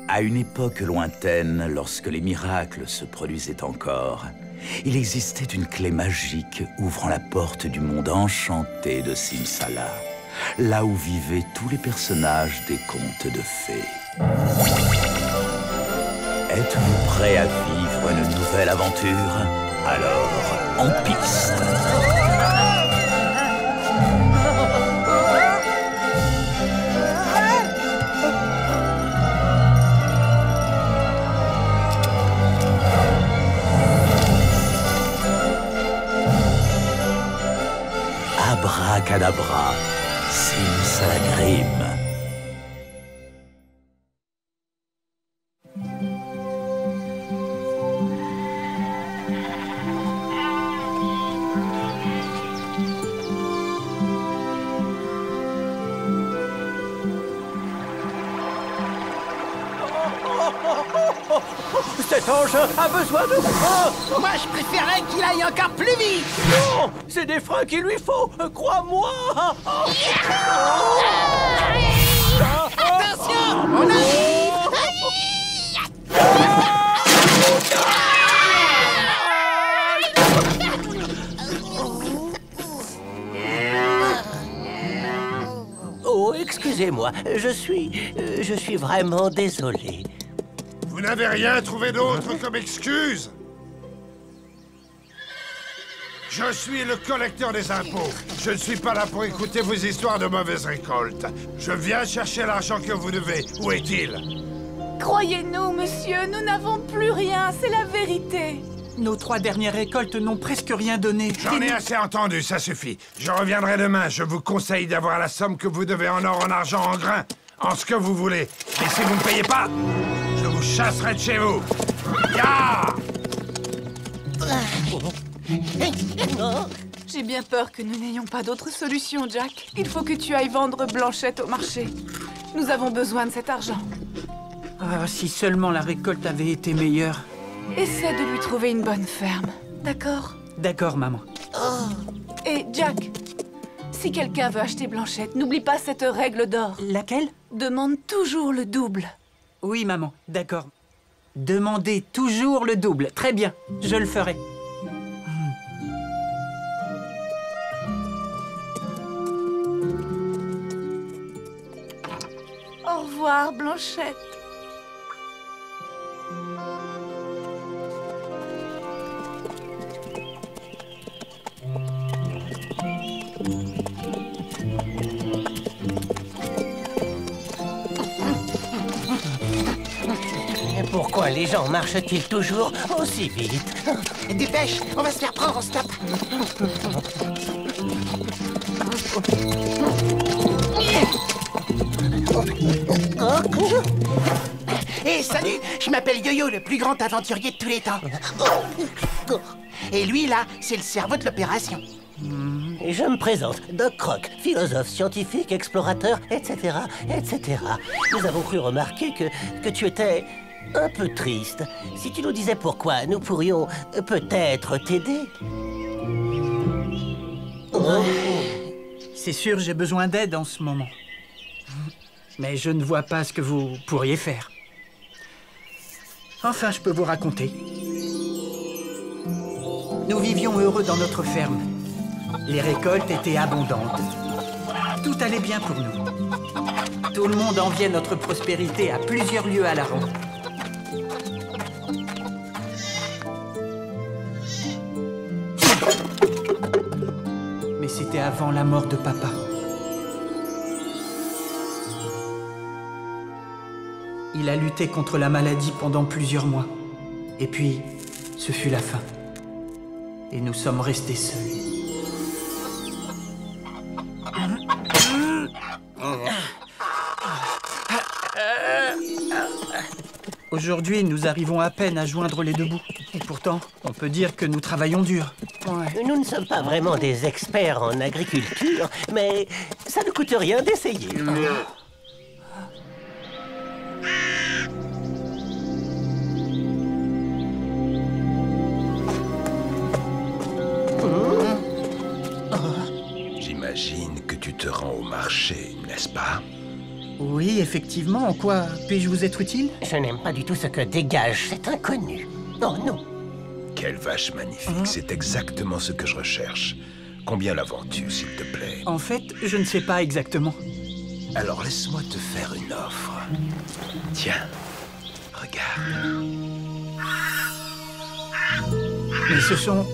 À une époque lointaine, lorsque les miracles se produisaient encore, il existait une clé magique ouvrant la porte du monde enchanté de Simsala, là où vivaient tous les personnages des contes de fées. Êtes-vous prêt à vivre une nouvelle aventure? Alors, en piste! Abracadabra, Simsalagrim. Cet engin a besoin de freins! Moi, je préférais qu'il aille encore plus vite! Non! C'est des freins qu'il lui faut! Crois-moi! Attention! On arrive! Oh, excusez-moi, je suis vraiment désolé. Vous n'avez rien trouvé d'autre comme excuse? Je suis le collecteur des impôts. Je ne suis pas là pour écouter vos histoires de mauvaise récolte. Je viens chercher l'argent que vous devez. Où est-il? Croyez-nous, monsieur, nous n'avons plus rien, c'est la vérité. Nos 3 dernières récoltes n'ont presque rien donné. J'en ai assez entendu, ça suffit. Je reviendrai demain. Je vous conseille d'avoir la somme que vous devez en or, en argent, en grains, en ce que vous voulez. Et si vous ne payez pas, je vous chasserai de chez vous. Ya! J'ai bien peur que nous n'ayons pas d'autre solution, Jack. Il faut que tu ailles vendre Blanchette au marché. Nous avons besoin de cet argent. Ah, si seulement la récolte avait été meilleure. Essaie de lui trouver une bonne ferme, d'accord? D'accord, maman. Et Jack, si quelqu'un veut acheter Blanchette, n'oublie pas cette règle d'or. Laquelle? Demande toujours le double. Oui, maman, d'accord. Demandez toujours le double. Très bien, je le ferai. Au revoir, Blanchette. Pourquoi les gens marchent-ils toujours aussi vite? Dépêche, on va se faire prendre en stop! Hé, salut! Je m'appelle Yo-Yo, le plus grand aventurier de tous les temps. Et lui, là, c'est le cerveau de l'opération. Et je me présente, Doc Croc, philosophe, scientifique, explorateur, etc., etc. Nous avons cru remarquer que tu étais un peu triste. Si tu nous disais pourquoi, nous pourrions peut-être t'aider. C'est sûr, j'ai besoin d'aide en ce moment. Mais je ne vois pas ce que vous pourriez faire. Enfin, je peux vous raconter. Nous vivions heureux dans notre ferme. Les récoltes étaient abondantes. Tout allait bien pour nous. Tout le monde enviait notre prospérité à plusieurs lieues à la ronde. Mais c'était avant la mort de papa. Il a lutté contre la maladie pendant plusieurs mois. Et puis, ce fut la fin. Et nous sommes restés seuls. Aujourd'hui, nous arrivons à peine à joindre les 2 bouts. Et pourtant, on peut dire que nous travaillons dur. Ouais. Nous ne sommes pas vraiment des experts en agriculture, mais ça ne coûte rien d'essayer. J'imagine que tu te rends au marché, n'est-ce pas? Oui, effectivement. En quoi puis-je vous être utile? Je n'aime pas du tout ce que dégage cet inconnu. Oh non. Quelle vache magnifique, c'est exactement ce que je recherche. Combien la vends-tu, s'il te plaît? En fait, je ne sais pas exactement. Alors laisse-moi te faire une offre. Tiens, regarde. Mais ce sont...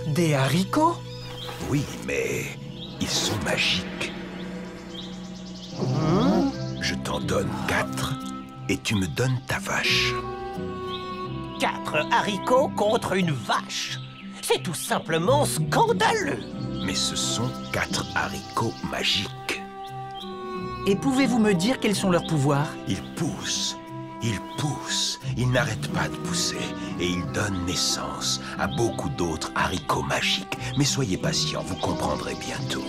des haricots? Oui, mais ils sont magiques. Je t'en donne 4 et tu me donnes ta vache. 4 haricots contre une vache. C'est tout simplement scandaleux. Mais ce sont 4 haricots magiques. Et pouvez-vous me dire quels sont leurs pouvoirs? Ils poussent, ils n'arrêtent pas de pousser et ils donnent naissance à beaucoup d'autres haricots magiques. Mais soyez patients, vous comprendrez bientôt.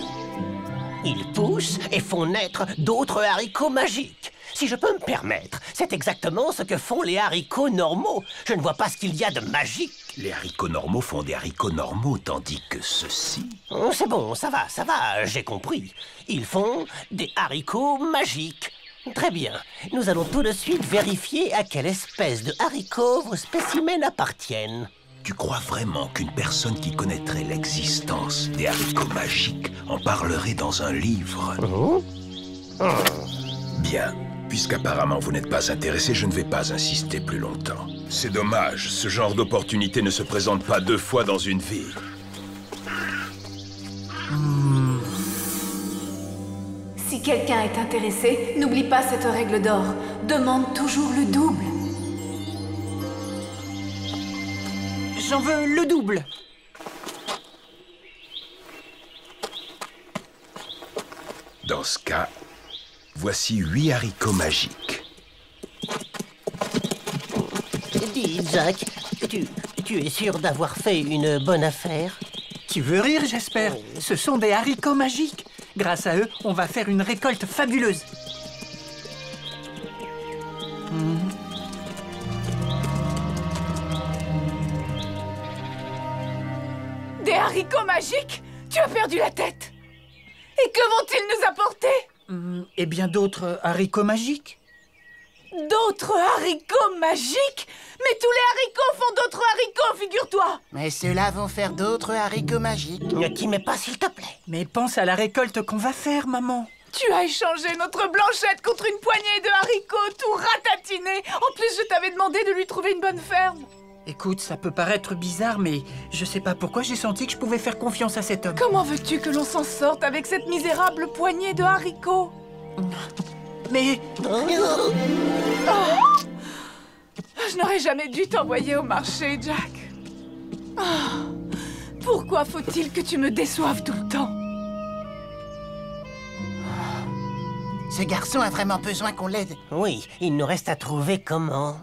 Ils poussent et font naître d'autres haricots magiques. Si je peux me permettre, c'est exactement ce que font les haricots normaux. Je ne vois pas ce qu'il y a de magique. Les haricots normaux font des haricots normaux, tandis que ceux-ci... Oh, c'est bon, ça va, j'ai compris. Ils font des haricots magiques. Très bien. Nous allons tout de suite vérifier à quelle espèce de haricots vos spécimens appartiennent. Tu crois vraiment qu'une personne qui connaîtrait l'existence des haricots magiques en parlerait dans un livre? Bien. Puisqu'apparemment vous n'êtes pas intéressé, je ne vais pas insister plus longtemps. C'est dommage, ce genre d'opportunité ne se présente pas 2 fois dans une vie. Si quelqu'un est intéressé, n'oublie pas cette règle d'or. Demande toujours le double. J'en veux le double. Dans ce cas, voici 8 haricots magiques. Dis, Jack, tu es sûr d'avoir fait une bonne affaire? Tu veux rire, j'espère? Ce sont des haricots magiques. Grâce à eux, on va faire une récolte fabuleuse. Des haricots magiques? Tu as perdu la tête. Et que vont-ils nous apporter? Et bien d'autres haricots magiques? D'autres haricots magiques? Mais tous les haricots font d'autres haricots, figure-toi! Mais ceux-là vont faire d'autres haricots magiques. Ne t'y mets pas, s'il te plaît. Mais pense à la récolte qu'on va faire, maman. Tu as échangé notre Blanchette contre une poignée de haricots tout ratatinés. En plus, je t'avais demandé de lui trouver une bonne ferme. Écoute, ça peut paraître bizarre, mais je sais pas pourquoi j'ai senti que je pouvais faire confiance à cet homme. Comment veux-tu que l'on s'en sorte avec cette misérable poignée de haricots? Mais... Je n'aurais jamais dû t'envoyer au marché, Jack. Pourquoi faut-il que tu me déçoives tout le temps? Ce garçon a vraiment besoin qu'on l'aide. Oui, il nous reste à trouver comment.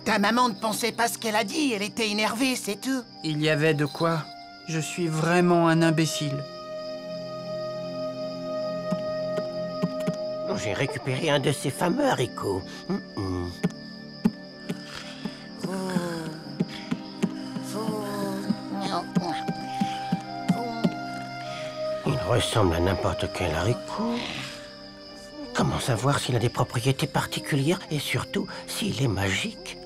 Ta maman ne pensait pas ce qu'elle a dit, elle était énervée, c'est tout. Il y avait de quoi. Je suis vraiment un imbécile. J'ai récupéré un de ces fameux haricots. Il ressemble à n'importe quel haricot. Comment savoir s'il a des propriétés particulières et surtout s'il est magique?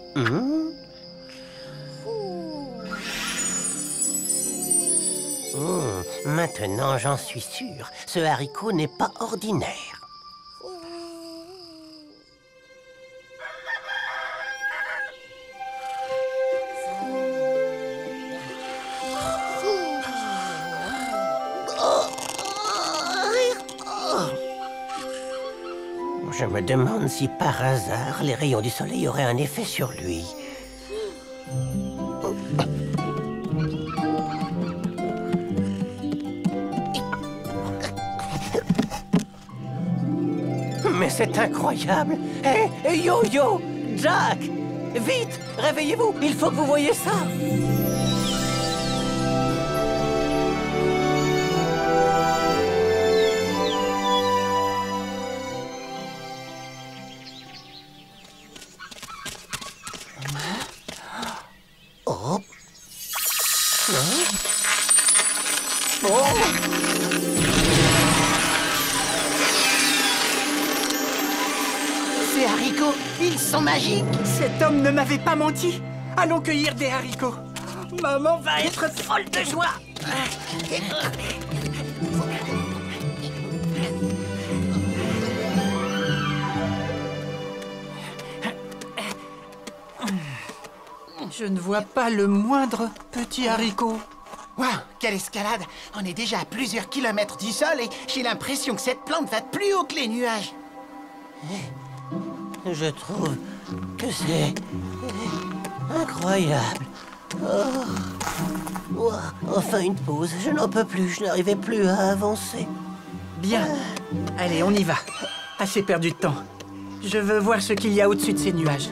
Maintenant, j'en suis sûr. Ce haricot n'est pas ordinaire. Je me demande si par hasard les rayons du soleil auraient un effet sur lui. Mais c'est incroyable! Hé, Yo-Yo! Jack! Vite! Réveillez-vous! Il faut que vous voyez ça! Ces haricots, ils sont magiques. Cet homme ne m'avait pas menti. Allons cueillir des haricots. Maman va être folle de joie. Je ne vois pas le moindre petit haricot. Waouh, quelle escalade! On est déjà à plusieurs kilomètres du sol et j'ai l'impression que cette plante va plus haut que les nuages. Je trouve que c'est incroyable. Oh. Enfin une pause, je n'en peux plus, je n'arrivais plus à avancer. Bien. Allez, on y va. Assez perdu de temps. Je veux voir ce qu'il y a au-dessus de ces nuages.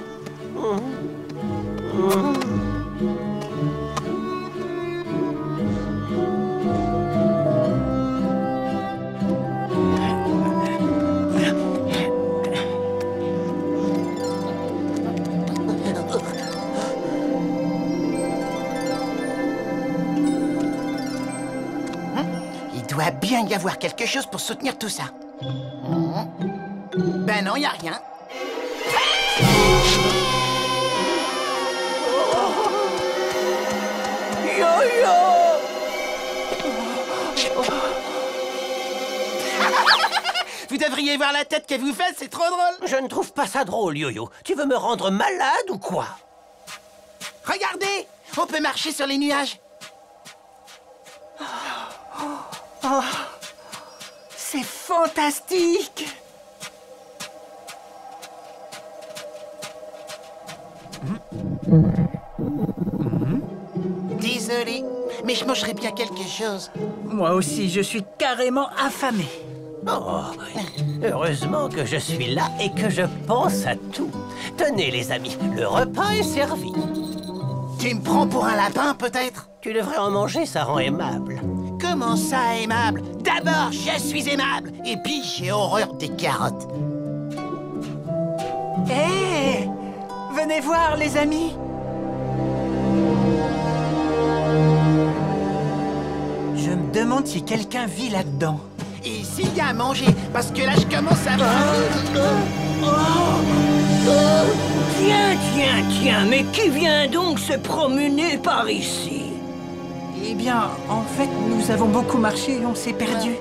Il doit bien y avoir quelque chose pour soutenir tout ça. Ben non, y a rien. Vous devriez voir la tête que vous faites, c'est trop drôle. Je ne trouve pas ça drôle, Yo-Yo. Tu veux me rendre malade ou quoi? Regardez, on peut marcher sur les nuages. C'est fantastique! Désolé, mais je mangerais bien quelque chose. Moi aussi, je suis carrément affamé. Oh, heureusement que je suis là et que je pense à tout. Tenez, les amis, le repas est servi. Tu me prends pour un lapin, peut-être? Tu devrais en manger, ça rend aimable. Comment ça, aimable? D'abord, je suis aimable, et puis j'ai horreur des carottes. Hé! Venez voir, les amis! Je me demande si quelqu'un vit là-dedans. Et s'il y a à manger, parce que là, je commence à... Tiens, mais qui vient donc se promener par ici? Eh bien, en fait, nous avons beaucoup marché et on s'est perdu.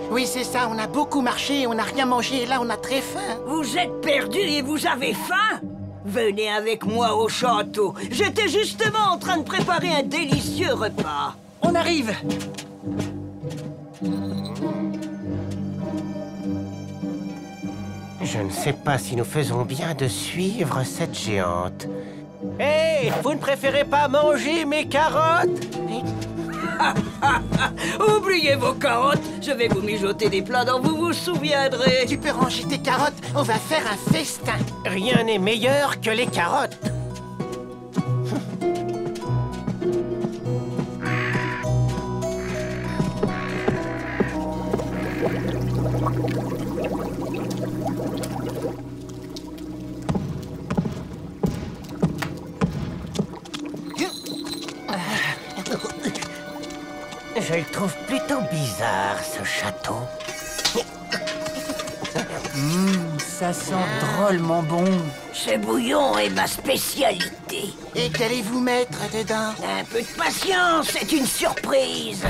Oui, c'est ça, on a beaucoup marché, on n'a rien mangé, et là, on a très faim. Vous êtes perdu et vous avez faim? Venez avec moi au château. J'étais justement en train de préparer un délicieux repas. On arrive! Je ne sais pas si nous faisons bien de suivre cette géante. Hé, vous ne préférez pas manger mes carottes? Oubliez vos carottes, je vais vous mijoter des plats dont vous vous souviendrez. Tu peux ranger tes carottes, on va faire un festin. Rien n'est meilleur que les carottes. Je le trouve plutôt bizarre, ce château. Ça sent drôlement bon. Ce bouillon est ma spécialité. Et qu'allez-vous mettre dedans? Un peu de patience, c'est une surprise.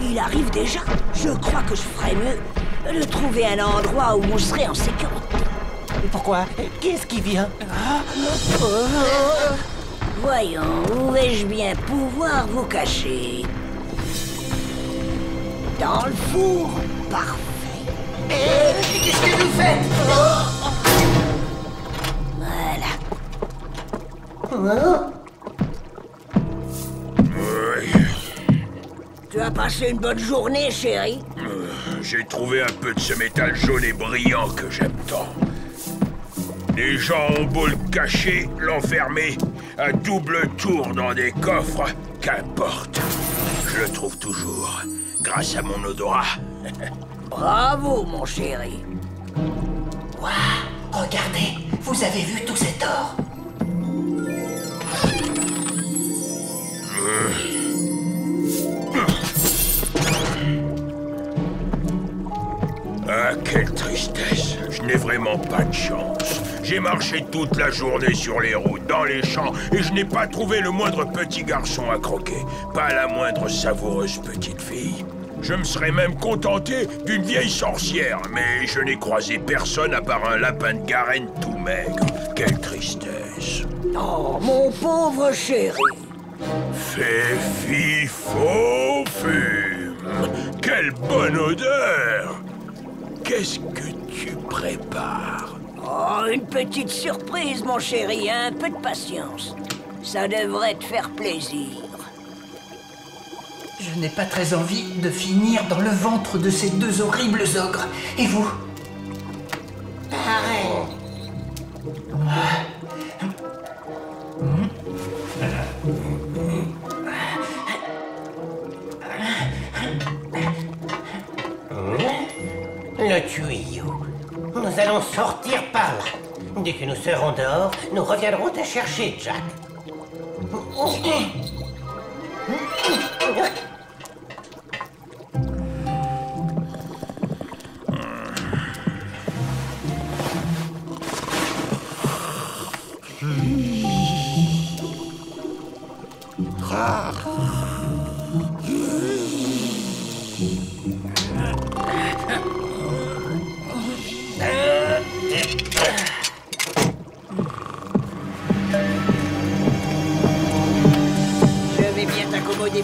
Il arrive déjà. Je crois que je ferais mieux de trouver un endroit où vous serez en sécurité. Pourquoi? Qu'est-ce qui vient? Voyons, où vais-je bien pouvoir vous cacher? Dans le four? Parfait. Hé, qu'est-ce que vous faites? Voilà. Tu as passé une bonne journée, chérie? J'ai trouvé un peu de ce métal jaune et brillant que j'aime tant. Les gens ont beau le cacher, l'enfermer, à double tour dans des coffres, qu'importe. Je le trouve toujours, grâce à mon odorat. Bravo, mon chéri. Waouh, regardez, vous avez vu tout cet or? Ah, quelle tristesse. Je n'ai vraiment pas de chance. J'ai marché toute la journée sur les routes, dans les champs, et je n'ai pas trouvé le moindre petit garçon à croquer. Pas la moindre savoureuse petite fille. Je me serais même contenté d'une vieille sorcière, mais je n'ai croisé personne à part un lapin de Garenne tout maigre. Quelle tristesse. Oh, mon pauvre chéri. Féfi faux fume. Quelle bonne odeur. Qu'est-ce que tu prépares? Oh, une petite surprise, mon chéri, un peu de patience. Ça devrait te faire plaisir. Je n'ai pas très envie de finir dans le ventre de ces deux horribles ogres. Et vous? Pareil. Le tuyau. Nous allons sortir par là. Dès que nous serons dehors, nous reviendrons te chercher, Jack.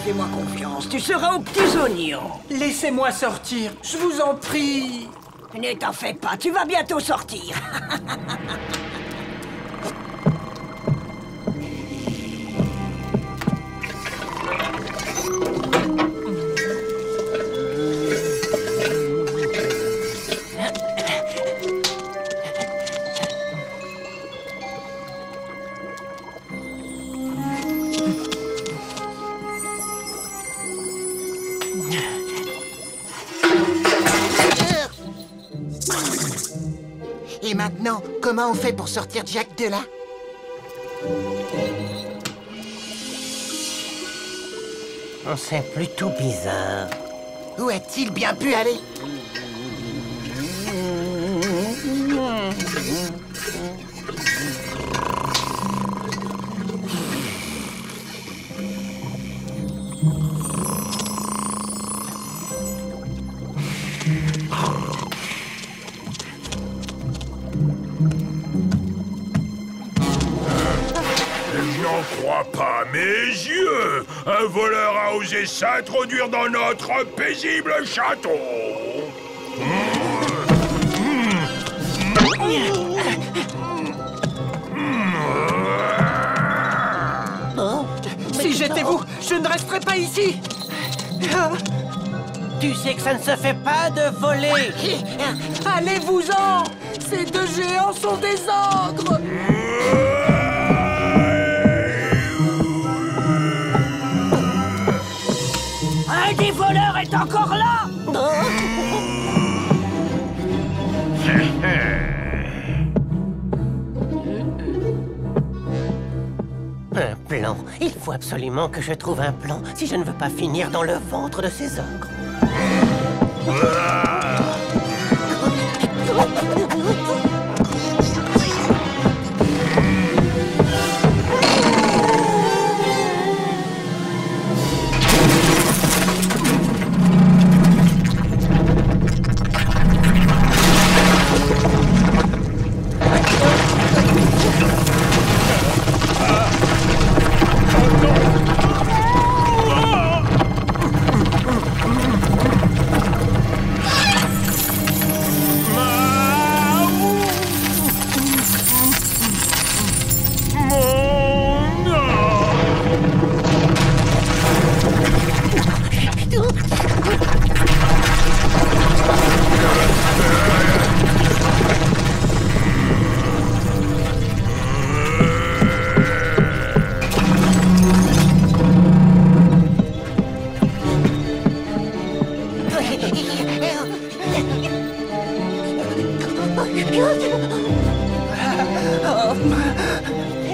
Fais-moi confiance, tu seras aux petits oignons. Laissez-moi sortir, je vous en prie. Ne t'en fais pas, tu vas bientôt sortir. Et maintenant, comment on fait pour sortir Jack de là? C'est plutôt bizarre. Où a-t-il bien pu aller? Pas mes yeux! Un voleur a osé s'introduire dans notre paisible château! Si j'étais vous, je ne resterais pas ici. Tu sais que ça ne se fait pas de voler. Allez-vous-en! Ces deux géants sont des ogres. Un des voleurs est encore là! Un plan. Il faut absolument que je trouve un plan si je ne veux pas finir dans le ventre de ces ogres.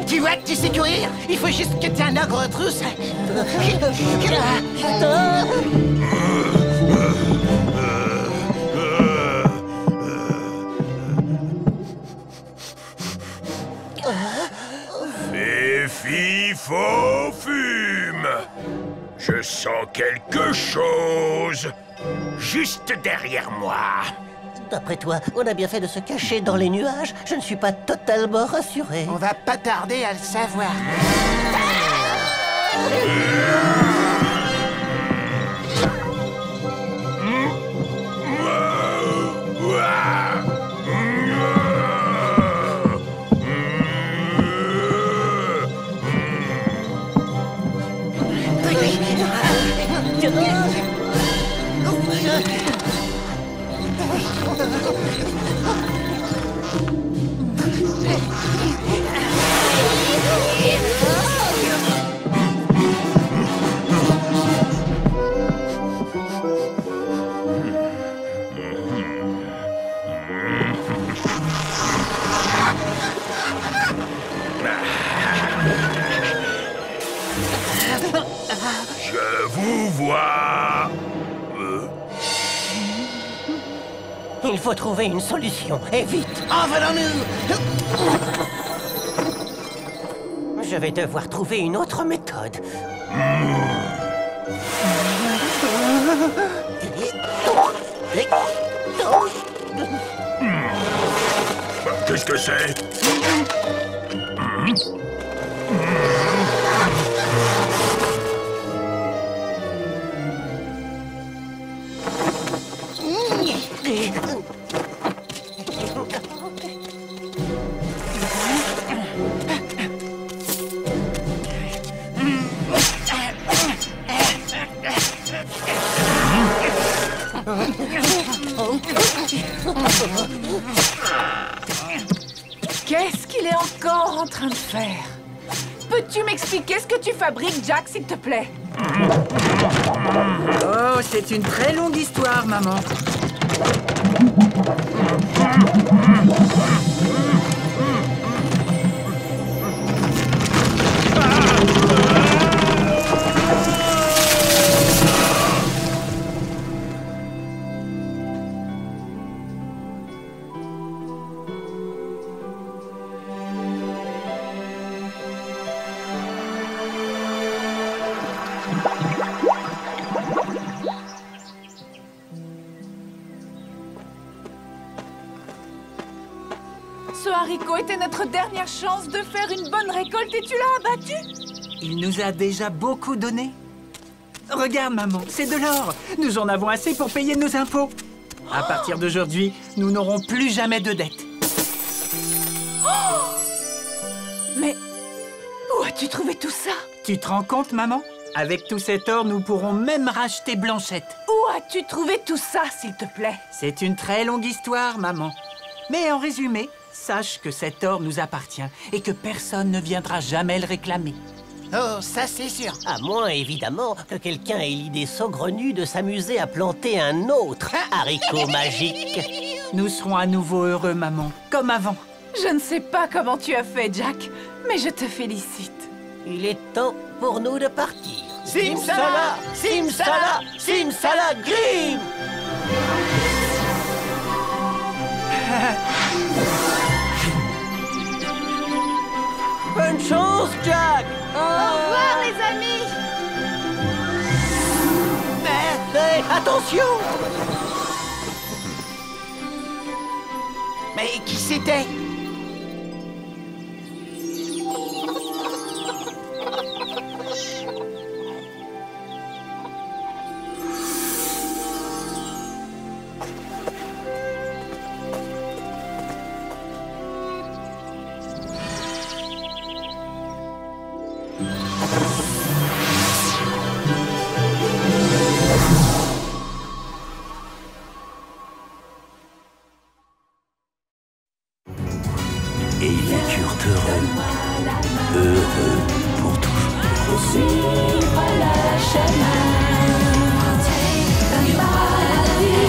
Tu vois que tu sais courir? Il faut juste que tu aies un ogre trousse. Fifo fume. Je sens quelque chose. Juste derrière moi. D'après toi, on a bien fait de se cacher dans les nuages? Je ne suis pas totalement rassuré. On va pas tarder à le savoir. Je vous vois. Il faut trouver une solution, et vite. Envolons-nous! Je vais devoir trouver une autre méthode. Qu'est-ce que c'est? Qu'est-ce qu'il est encore en train de faire? Peux-tu m'expliquer ce que tu fabriques, Jack, s'il te plaît? Oh, c'est une très longue histoire, maman. Ce haricot était notre dernière chance de faire une bonne récolte et tu l'as abattu? Il nous a déjà beaucoup donné. Regarde, maman, c'est de l'or. Nous en avons assez pour payer nos impôts. À partir d'aujourd'hui, nous n'aurons plus jamais de dettes. Mais où as-tu trouvé tout ça? Tu te rends compte, maman? Avec tout cet or, nous pourrons même racheter Blanchette. Où as-tu trouvé tout ça, s'il te plaît? C'est une très longue histoire, maman. Mais en résumé, sache que cet or nous appartient et que personne ne viendra jamais le réclamer. Oh, ça c'est sûr. À moins, évidemment, que quelqu'un ait l'idée saugrenue de s'amuser à planter un autre haricot magique. Nous serons à nouveau heureux, maman, comme avant. Je ne sais pas comment tu as fait, Jack, mais je te félicite. Il est temps pour nous de partir. Simsala! Simsala! Simsala Grim! Bonne chance, Jack! Au revoir, les amis! Hey, attention! Mais qui c'était? Et ils vécurent heureux pour toujours. Suivre le chemin. Take the body,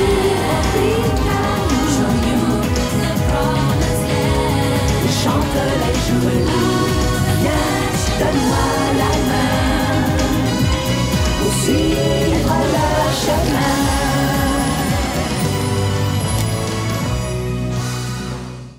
chante les jours.